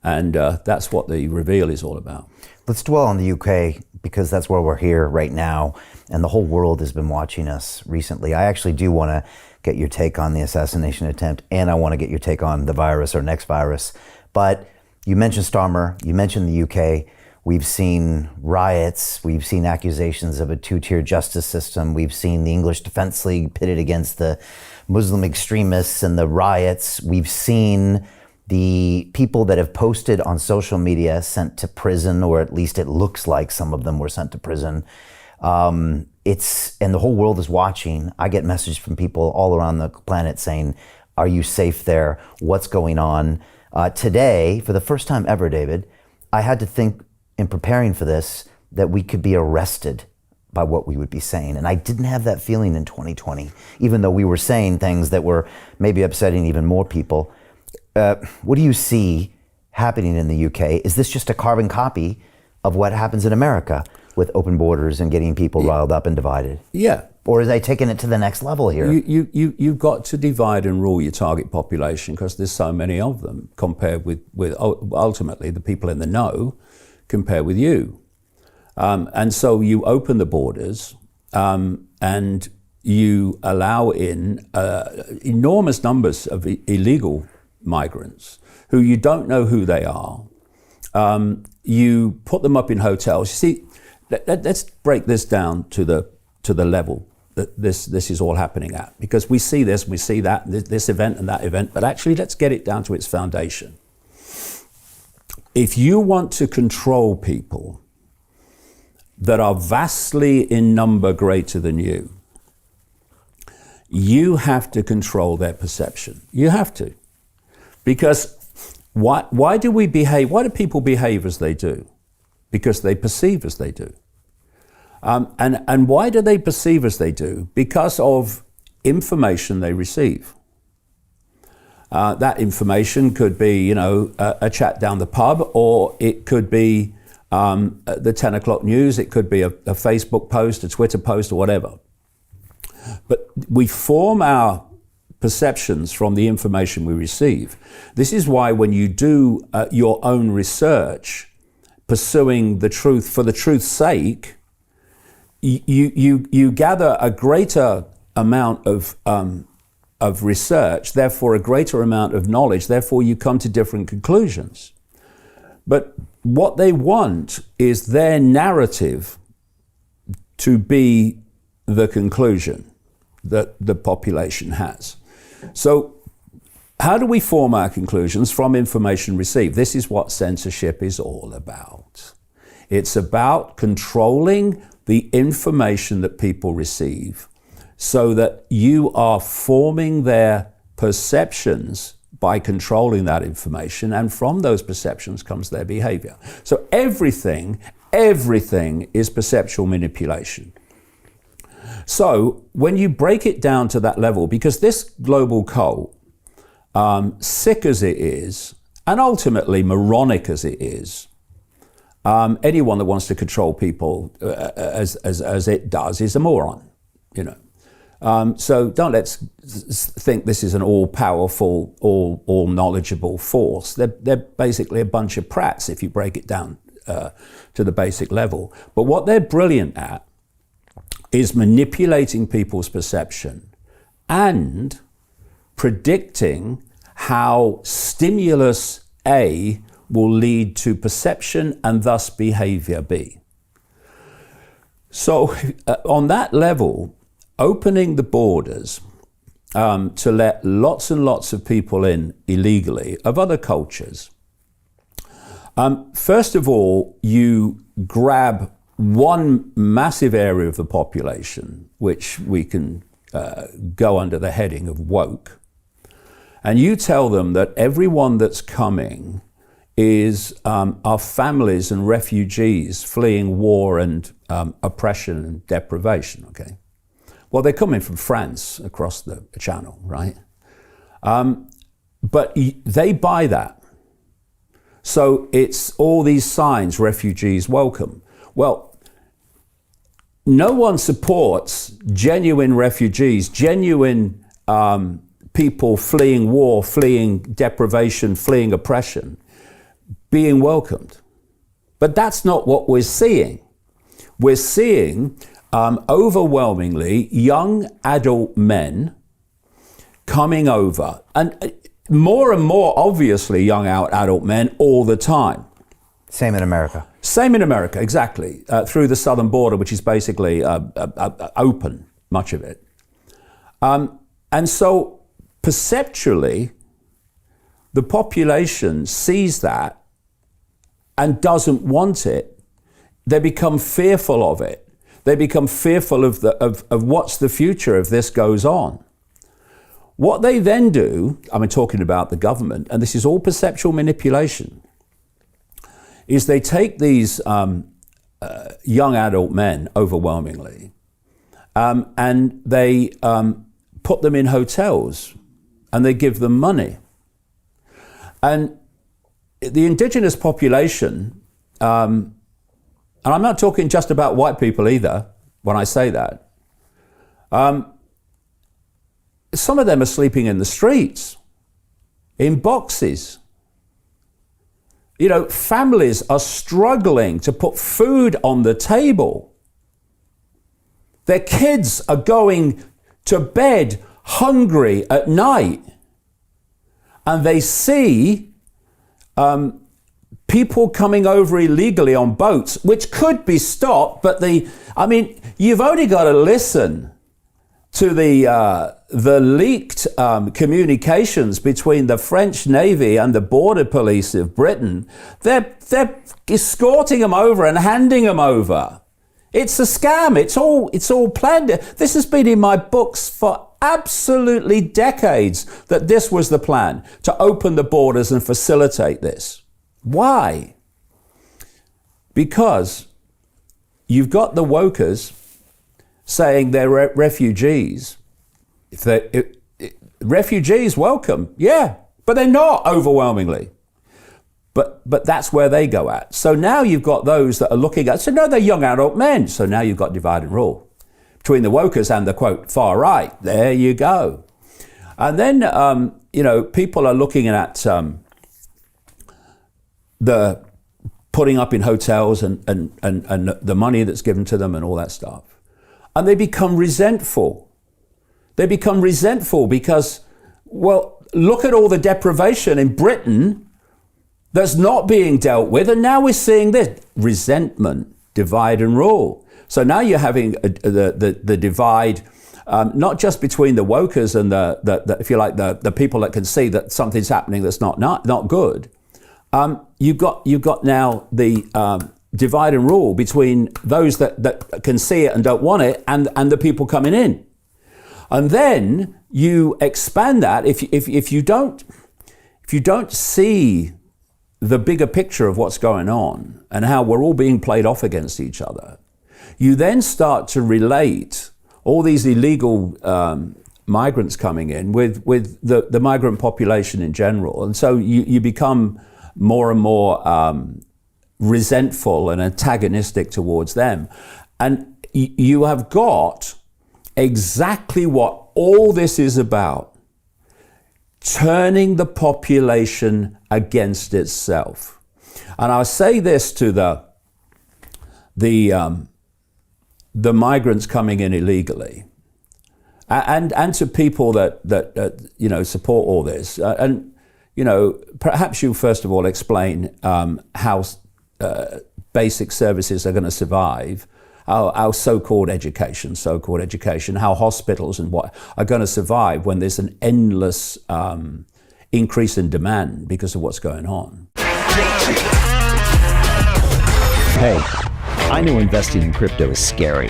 And that's what the reveal is all about. Let's dwell on the UK, because that's where we're here right now, and the whole world has been watching us recently. I actually do want to get your take on the assassination attempt, and I want to get your take on the virus or next virus. But you mentioned Starmer, you mentioned the UK. We've seen riots, we've seen accusations of a two-tier justice system, we've seen the English Defence League pitted against the Muslim extremists and the riots. We've seen the people that have posted on social media sent to prison, or at least it looks like some of them were sent to prison. And the whole world is watching. I get messages from people all around the planet saying, are you safe there? What's going on? Today, for the first time ever, David, I had to think in preparing for this that we could be arrested by what we would be saying. And I didn't have that feeling in 2020, even though we were saying things that were maybe upsetting even more people. What do you see happening in the UK? Is this just a carbon copy of what happens in America with open borders and getting people riled up and divided? Yeah. Or is they taking it to the next level here? You've got to divide and rule your target population, because there's so many of them, compared with ultimately the people in the know, compared with you. And so you open the borders and you allow in enormous numbers of illegal migrants who you don't know who they are. You put them up in hotels. You see, let's break this down to the level that this is all happening at, because we see this, we see that, this event and that event, but actually let's get it down to its foundation. If you want to control people that are vastly in number greater than you have to control their perception. You have to. Because why do people behave as they do? Because they perceive as they do. And why do they perceive as they do? Because of information they receive. That information could be, a chat down the pub, or it could be the 10 o'clock news, it could be a Facebook post, a Twitter post, or whatever. But we form our perceptions from the information we receive. This is why when you do your own research, pursuing the truth for the truth's sake, you gather a greater amount of research, therefore a greater amount of knowledge, therefore you come to different conclusions. But what they want is their narrative to be the conclusion that the population has. So how do we form our conclusions? From information received. This is what censorship is all about. It's about controlling the information that people receive so that you are forming their perceptions by controlling that information, and from those perceptions comes their behavior. So everything is perceptual manipulation. So when you break it down to that level, because this global cult, sick as it is, and ultimately moronic as it is, anyone that wants to control people as it does is a moron, So don't let's think this is an all-powerful, all-knowledgeable force. They're basically a bunch of prats if you break it down to the basic level. But what they're brilliant at is manipulating people's perception and predicting how stimulus A will lead to perception and thus behavior B. So on that level, opening the borders to let lots and lots of people in illegally of other cultures, first of all, you grab one massive area of the population, which we can go under the heading of woke, and you tell them that everyone that's coming are families and refugees fleeing war and oppression and deprivation, okay? Well, they're coming from France across the channel, right? But they buy that. So it's all these signs, refugees welcome. Well, no one supports genuine refugees, genuine people fleeing war, fleeing deprivation, fleeing oppression, being welcomed. But that's not what we're seeing. We're seeing overwhelmingly young adult men coming over, and more obviously young adult men all the time. Same in America. Same in America, exactly, through the southern border, which is basically open, much of it. And so perceptually, the population sees that and doesn't want it. They become fearful of it. They become fearful of what's the future if this goes on. What they then do, I'm talking about the government, and this is all perceptual manipulation, is they take these young adult men, overwhelmingly, and they put them in hotels and they give them money. And the indigenous population, and I'm not talking just about white people either when I say that, some of them are sleeping in the streets, in boxes. You know, families are struggling to put food on the table. Their kids are going to bed hungry at night. And they see people coming over illegally on boats, which could be stopped, but you've only got to listen to the leaked communications between the French Navy and the border police of Britain. They're escorting them over and handing them over. It's a scam. It's all planned. This has been in my books for absolutely decades, that this was the plan, to open the borders and facilitate this. Why? Because you've got the wokers saying they're refugees. Refugees, welcome, yeah, but they're not overwhelmingly. But that's where they go at. So now you've got those that are looking at, so no, they're young adult men. So now you've got divide and rule between the wokers and the, quote, far right. There you go. And then, people are looking at the putting up in hotels and the money that's given to them and all that stuff. And they become resentful. They become resentful because, well, look at all the deprivation in Britain that's not being dealt with. And now we're seeing this resentment, divide and rule. So now you're having the divide, not just between the wokers and the if you like, the people that can see that something's happening that's not good. You've got now the divide and rule between those that can see it and don't want it, and the people coming in. And then you expand that. If you don't see the bigger picture of what's going on and how we're all being played off against each other, you then start to relate all these illegal migrants coming in with the migrant population in general. And so you become more and more resentful and antagonistic towards them. And you have got exactly what all this is about: turning the population against itself. And I'll say this to the migrants coming in illegally, and to people that support all this. Perhaps you first of all explain how basic services are going to survive, our so-called education, how hospitals and what are going to survive when there's an endless increase in demand because of what's going on. Hey, I know investing in crypto is scary.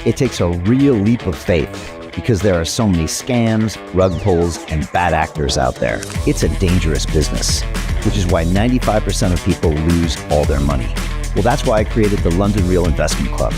It takes a real leap of faith because there are so many scams, rug pulls, and bad actors out there. It's a dangerous business, which is why 95% of people lose all their money. Well, that's why I created the London Real Investment Club,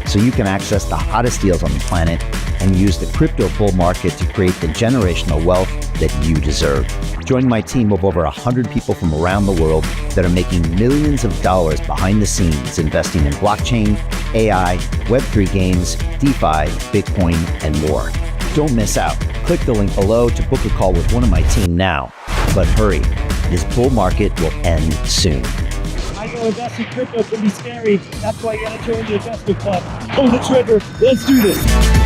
so you can access the hottest deals on the planet and use the crypto bull market to create the generational wealth that you deserve. Join my team of over 100 people from around the world that are making millions of dollars behind the scenes investing in blockchain, AI, Web3 games, DeFi, Bitcoin, and more. Don't miss out. Click the link below to book a call with one of my team now. But hurry, This bull market will end soon. I know investing crypto can be scary. That's why you gotta join the investment club. Pull the trigger. Let's do this.